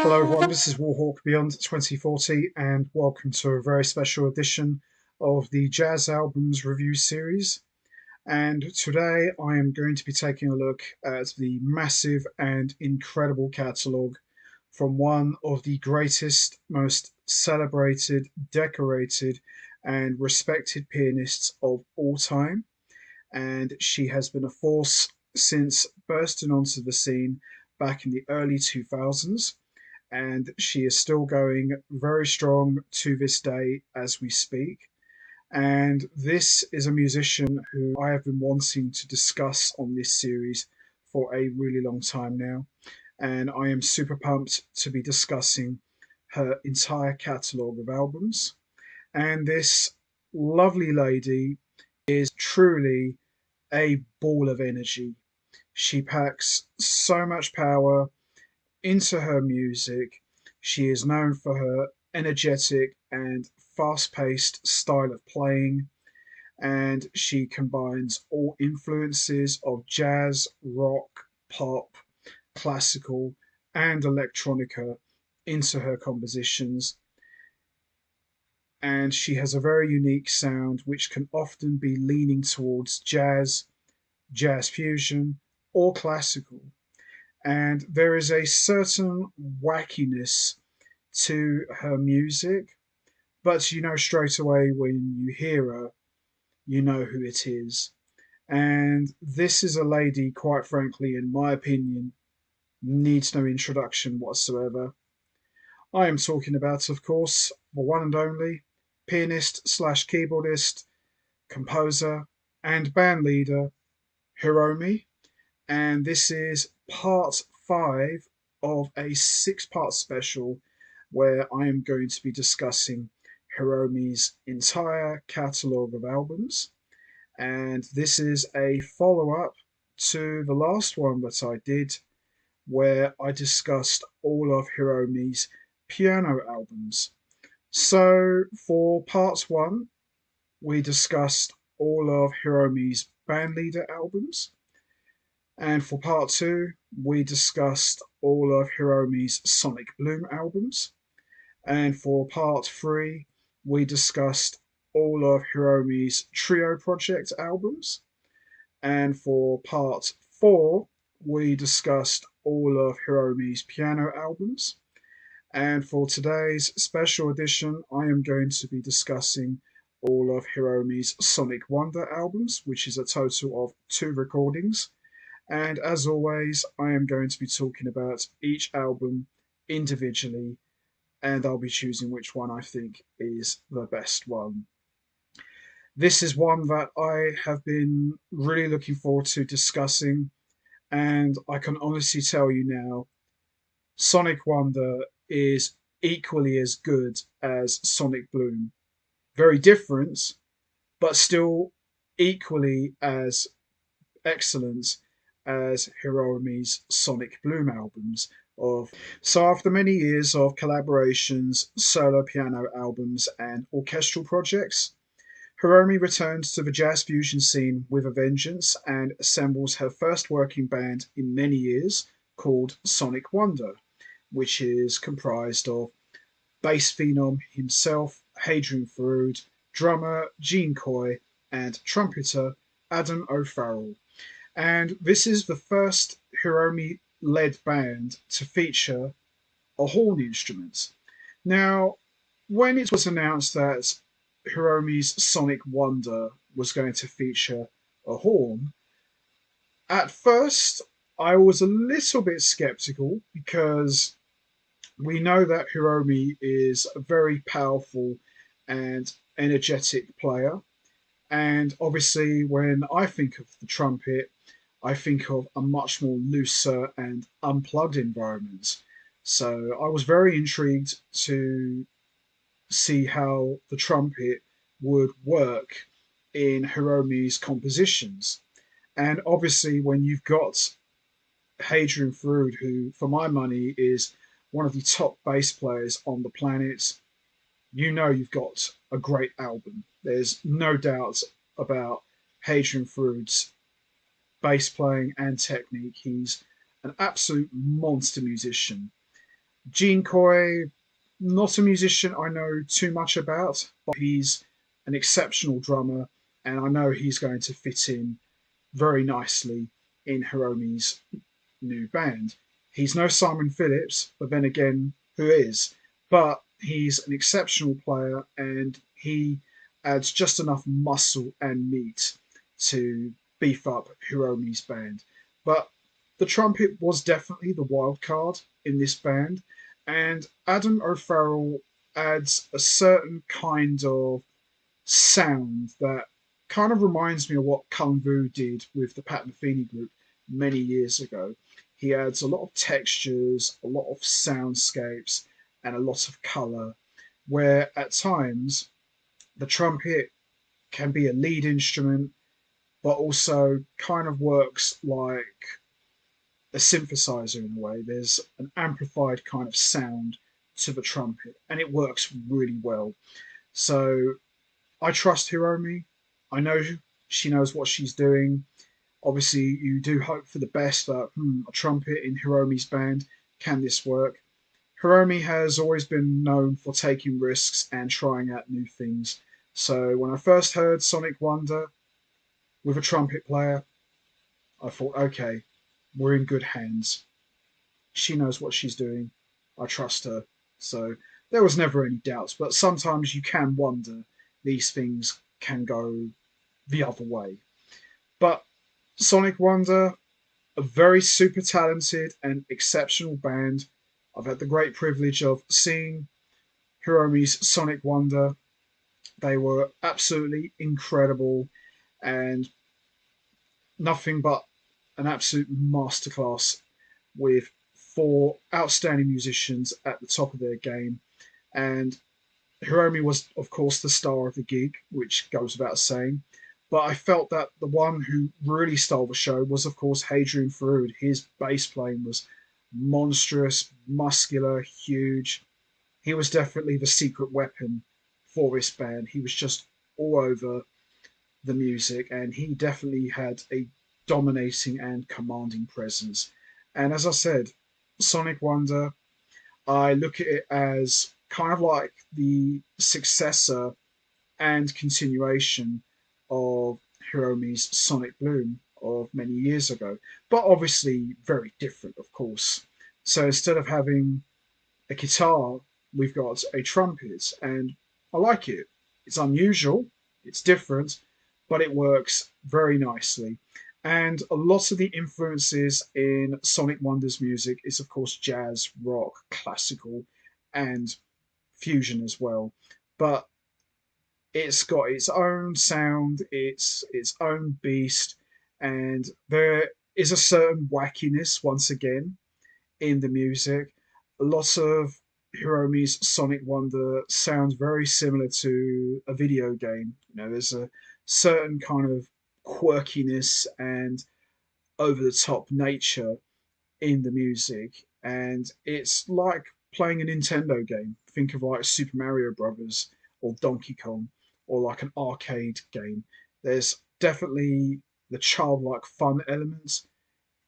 Hello everyone, this is Warhawk Beyond 2040 and welcome to a very special edition of the Jazz Albums Review Series. And today I am going to be taking a look at the massive and incredible catalogue from one of the greatest, most celebrated, decorated and respected pianists of all time. And she has been a force since bursting onto the scene back in the early 2000s, and she is still going very strong to this day as we speak. And this is a musician who I have been wanting to discuss on this series for a really long time now. And I am super pumped to be discussing her entire catalogue of albums. And this lovely lady is truly a ball of energy. She packs so much power into her music. She is known for her energetic and fast paced style of playing, and she combines all influences of jazz, rock, pop, classical, and electronica into her compositions. And she has a very unique sound which can often be leaning towards jazz, jazz fusion, or classical. And there is a certain wackiness to her music, but you know straight away when you hear her, you know who it is. And this is a lady, quite frankly, in my opinion, needs no introduction whatsoever. I am talking about, of course, the one and only pianist slash keyboardist, composer, and bandleader, Hiromi. And this is part 5 of a 6-part special where I am going to be discussing Hiromi's entire catalogue of albums. And this is a follow up to the last one that I did, where I discussed all of Hiromi's piano albums. So, for part 1, we discussed all of Hiromi's bandleader albums. And for part 2, we discussed all of Hiromi's Sonicbloom albums. And for part 3, we discussed all of Hiromi's Trio Project albums. And for part 4, we discussed all of Hiromi's piano albums. And for today's special edition, I am going to be discussing all of Hiromi's Sonicwonder albums, which is a total of 2 recordings. And as always, I am going to be talking about each album individually, and I'll be choosing which one I think is the best one. This is one that I have been really looking forward to discussing, and I can honestly tell you now, Sonicwonder is equally as good as Sonicbloom. Very different, but still equally as excellent as Hiromi's Sonicbloom albums. So after many years of collaborations, solo piano albums, and orchestral projects, Hiromi returns to the jazz fusion scene with a vengeance and assembles her first working band in many years called Sonicwonder, which is comprised of bass phenom himself, Hadrian Furud, drummer Gene Coy, and trumpeter Adam O'Farrell. And this is the first Hiromi-led band to feature a horn instrument. Now, when it was announced that Hiromi's Sonicwonder was going to feature a horn, at first I was a little bit skeptical because we know that Hiromi is a very powerful and energetic player. And obviously, when I think of the trumpet, I think of a much more looser and unplugged environment. So I was very intrigued to see how the trumpet would work in Hiromi's compositions. And obviously, when you've got Hadrian Furud, who, for my money, is one of the top bass players on the planet, you know you've got a great album. There's no doubt about Hadrian Furud's bass playing and technique. He's an absolute monster musician. Gene Coy, not a musician I know too much about, but he's an exceptional drummer, and I know he's going to fit in very nicely in Hiromi's new band. He's no Simon Phillips, but then again, who is? But he's an exceptional player, and he adds just enough muscle and meat to beef up Hiromi's band. But the trumpet was definitely the wild card in this band, and Adam O'Farrell adds a certain kind of sound that kind of reminds me of what Kung Fu did with the Pat Metheny group many years ago. He adds a lot of textures, a lot of soundscapes, and a lot of color, where at times the trumpet can be a lead instrument, but also kind of works like a synthesizer in a way. There's an amplified kind of sound to the trumpet, and it works really well. So I trust Hiromi. I know she knows what she's doing. Obviously, you do hope for the best that a trumpet in Hiromi's band, can this work? Hiromi has always been known for taking risks and trying out new things. So when I first heard Sonicwonder with a trumpet player, I thought, okay, we're in good hands. She knows what she's doing. I trust her. So there was never any doubts, but sometimes you can wonder these things can go the other way. But Sonicwonder, a very super talented and exceptional band. I've had the great privilege of seeing Hiromi's Sonicwonder. They were absolutely incredible and nothing but an absolute masterclass with four outstanding musicians at the top of their game. And Hiromi was, of course, the star of the gig, which goes without saying. But I felt that the one who really stole the show was, of course, Hadrian Farud. His bass playing was monstrous, muscular, huge. He was definitely the secret weapon for this band. He was just all over the music, and he definitely had a dominating and commanding presence. And as I said, Sonicwonder, I look at it as kind of like the successor and continuation of Hiromi's Sonicbloom of many years ago, but obviously very different, of course. So instead of having a guitar, we've got a trumpet, and I like it. It's unusual, it's different, but it works very nicely. And a lot of the influences in Sonicwonder's music is, of course, jazz, rock, classical, and fusion as well. But it's got its own sound, its own beast, and there is a certain wackiness once again in the music. A lot of Hiromi's Sonicwonder sounds very similar to a video game. There's a certain kind of quirkiness and over the top nature in the music, and it's like playing a Nintendo game. Think of like Super Mario Brothers or Donkey Kong or like an arcade game. There's definitely the childlike fun element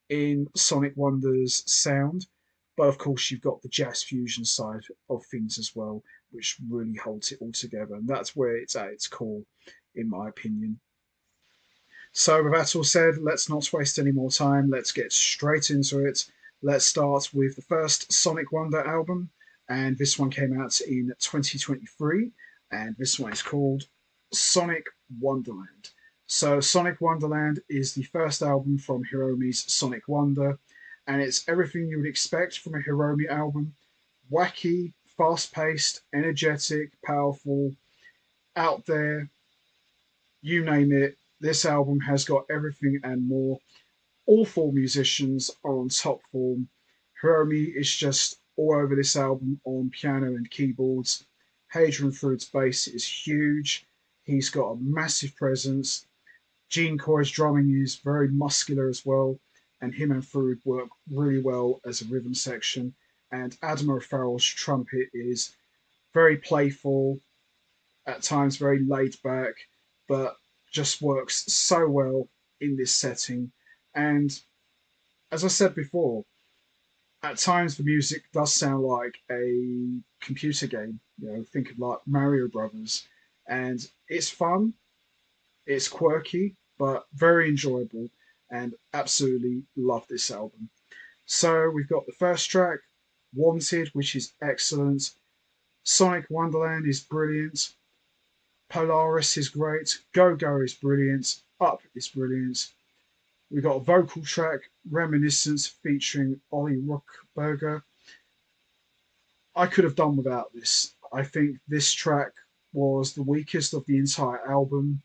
in Sonicwonder's sound, but of course you've got the jazz fusion side of things as well, which really holds it all together, and that's where it's at its core, in my opinion. So, with that all said, let's not waste any more time. Let's get straight into it. Let's start with the first Sonicwonder album, and this one came out in 2023, and this one is called Sonic Wonderland. So, Sonic Wonderland is the first album from Hiromi's Sonicwonder, and it's everything you would expect from a Hiromi album: wacky, fast paced, energetic, powerful, out there, you name it. This album has got everything and more. All four musicians are on top form. Hiromi is just all over this album on piano and keyboards. Hadrian Fruit's bass is huge. He's got a massive presence. Gene Coy's drumming is very muscular as well, and him and Fruit work really well as a rhythm section. And Edmar Farrell's trumpet is very playful, at times very laid back, but just works so well in this setting. And as I said before, At times, the music does sound like a computer game. You know, think of like Mario Brothers, and it's fun, it's quirky, but very enjoyable, and absolutely love this album. So we've got the first track, Wanted, which is excellent. Sonic Wonderland is brilliant. Polaris is great. Go Go is brilliant. Up is brilliant. We've got a vocal track, Reminiscence, featuring Ollie Rockberger. I could have done without this. I think this track was the weakest of the entire album.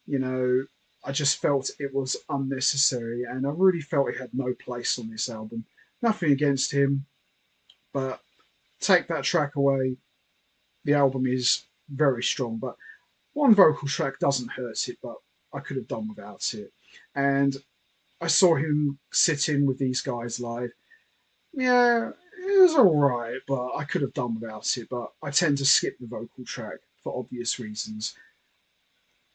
You know, I just felt it was unnecessary, and I really felt it had no place on this album. Nothing against him, but take that track away, the album is very strong. But one vocal track doesn't hurt it, but I could have done without it. And I saw him sit in with these guys live. Yeah, it was alright, but I could have done without it. But I tend to skip the vocal track for obvious reasons.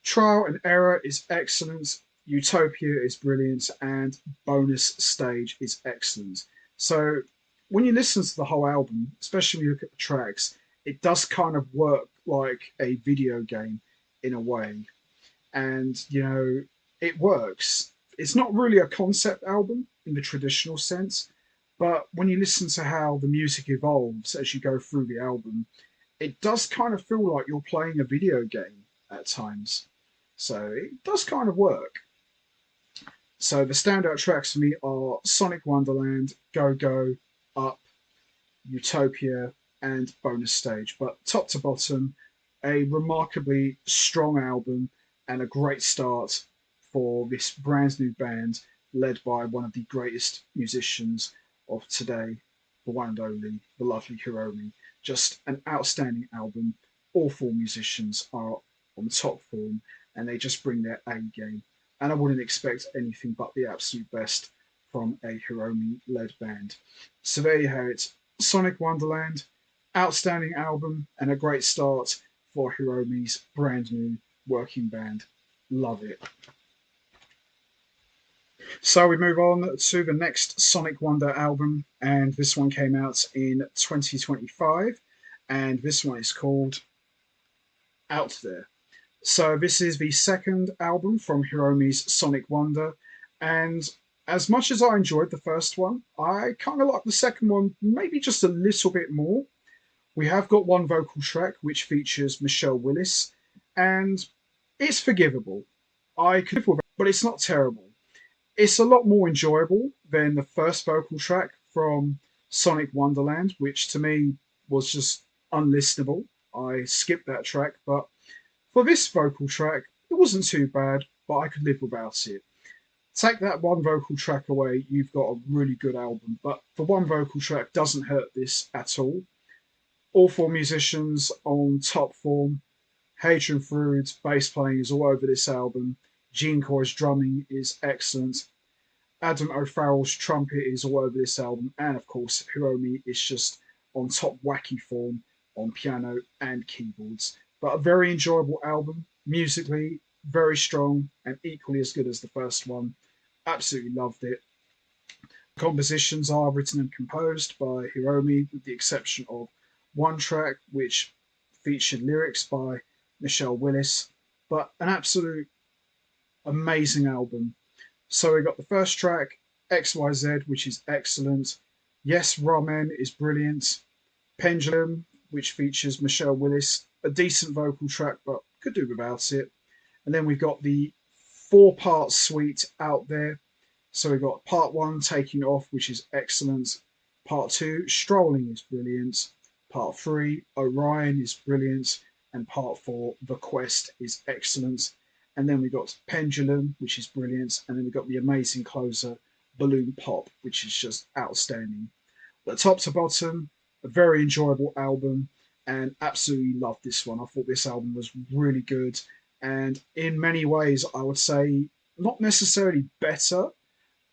Trial and Error is excellent. Utopia is brilliant, and Bonus Stage is excellent. So when you listen to the whole album, especially when you look at the tracks, it does kind of work like a video game in a way. And, you know, it works. It's not really a concept album in the traditional sense, but when you listen to how the music evolves as you go through the album, it does kind of feel like you're playing a video game at times. So it does kind of work. So the standout tracks for me are Sonic Wonderland, Go Go, Up, Utopia, and Bonus Stage. But top to bottom, a remarkably strong album and a great start for this brand new band led by one of the greatest musicians of today, the one and only, the lovely Hiromi. Just an outstanding album. All four musicians are on top form and they just bring their A game. And I wouldn't expect anything but the absolute best from a Hiromi led band. So there you have it. Sonic Wonderland, outstanding album and a great start for Hiromi's brand new working band. Love it. So we move on to the next Sonic Wonder album, and this one came out in 2025, and this one is called Out There. So this is the second album from Hiromi's Sonic Wonder, and as much as I enjoyed the first one, I kind of like the second one maybe just a little bit more. We have got one vocal track which features Michelle Willis, and it's forgivable. I could live with it, but it's not terrible. It's a lot more enjoyable than the first vocal track from Sonic Wonderland, which to me was just unlistenable. I skipped that track, but for this vocal track, it wasn't too bad, but I could live without it. Take that one vocal track away, you've got a really good album, but the one vocal track doesn't hurt this at all. All four musicians on top form. Hadrian Fruit's bass playing is all over this album. Gene Coy's drumming is excellent. Adam O'Farrell's trumpet is all over this album. And of course, Hiromi is just on top wacky form on piano and keyboards. But a very enjoyable album. Musically, very strong and equally as good as the first one. Absolutely loved it. Compositions are written and composed by Hiromi, with the exception of one track which featured lyrics by Michelle Willis. But an absolute amazing album. So we got the first track, XYZ, which is excellent. Yes, Ramen is brilliant. Pendulum, which features Michelle Willis, a decent vocal track, but could do without it. And then we've got the four-part suite Out There. So we've got part one, Taking Off, which is excellent. Part two, Strolling is brilliant. Part three, Orion is brilliant. And part four, The Quest is excellent. And then we got Pendulum, which is brilliant. And then we got the amazing closer, Balloon Pop, which is just outstanding. But top to bottom, a very enjoyable album and absolutely loved this one. I thought this album was really good. And in many ways, I would say not necessarily better,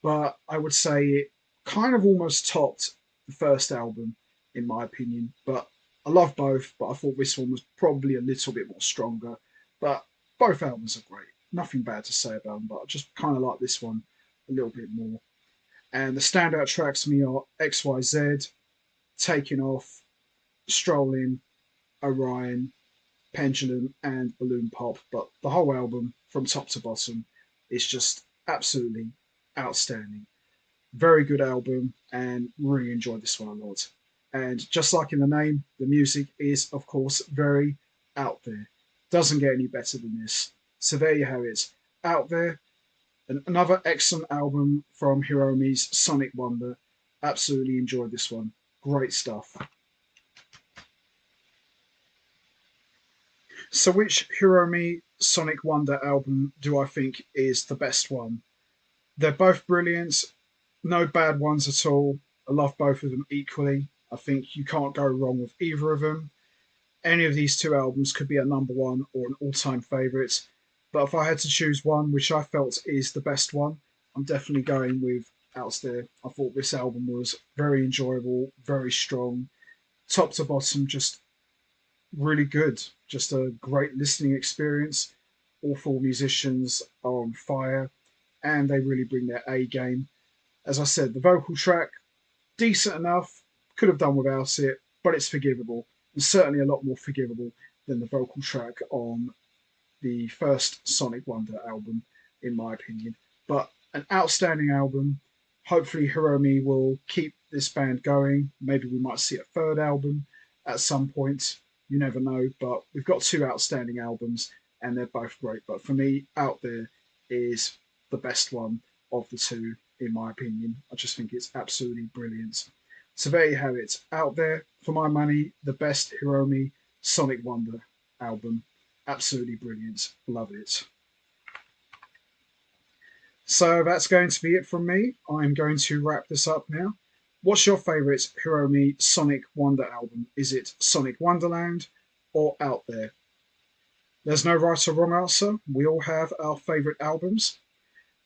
but I would say it kind of almost topped the first album, in my opinion. But I love both, but I thought this one was probably a little bit more stronger. But both albums are great. Nothing bad to say about them, but I just kind of like this one a little bit more. And the standout tracks for me are XYZ, Taking Off, Strolling, Orion, Pendulum, and Balloon Pop. But the whole album, from top to bottom, is just absolutely outstanding. Very good album, and really enjoyed this one a lot. And just like in the name, the music is, of course, very out there. Doesn't get any better than this. So there you have it. Out there, and another excellent album from Hiromi's Sonicwonder. Absolutely enjoyed this one. Great stuff. So, which Hiromi Sonicwonder album do I think is the best one? They're both brilliant. No bad ones at all. I love both of them equally. I think you can't go wrong with either of them. Any of these two albums could be a number one or an all time favourite. But if I had to choose one, which I felt is the best one, I'm definitely going with Out There. I thought this album was very enjoyable, very strong, top to bottom, just really good. Just a great listening experience. All four musicians are on fire and they really bring their A game. As I said, the vocal track, decent enough, could have done without it, but it's forgivable, and certainly a lot more forgivable than the vocal track on the first Sonicwonder album, in my opinion. But an outstanding album. Hopefully, Hiromi will keep this band going. Maybe we might see a third album at some point. You never know. But we've got two outstanding albums, and they're both great. But for me, Out There is the best one of the two, in my opinion. I just think it's absolutely brilliant. So there you have it. Out There, for my money, the best Hiromi Sonicwonder album. Absolutely brilliant. Love it. So that's going to be it from me. I'm going to wrap this up now. What's your favourite Hiromi Sonicwonder album? Is it Sonic Wonderland or Out There? There's no right or wrong answer. We all have our favourite albums.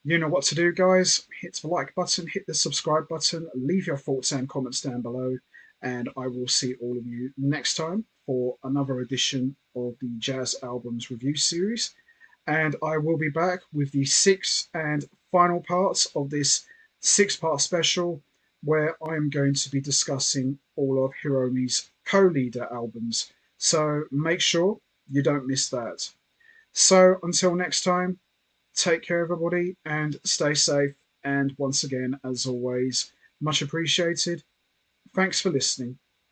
You know what to do, guys. Hit the like button, hit the subscribe button, leave your thoughts and comments down below, and I will see all of you next time for another edition of the Jazz Albums Review Series. And I will be back with the sixth and final part of this six-part special, where I am going to be discussing all of Hiromi's co-leader albums. So make sure you don't miss that. So until next time, take care, everybody, and stay safe. And once again, as always, much appreciated. Thanks for listening.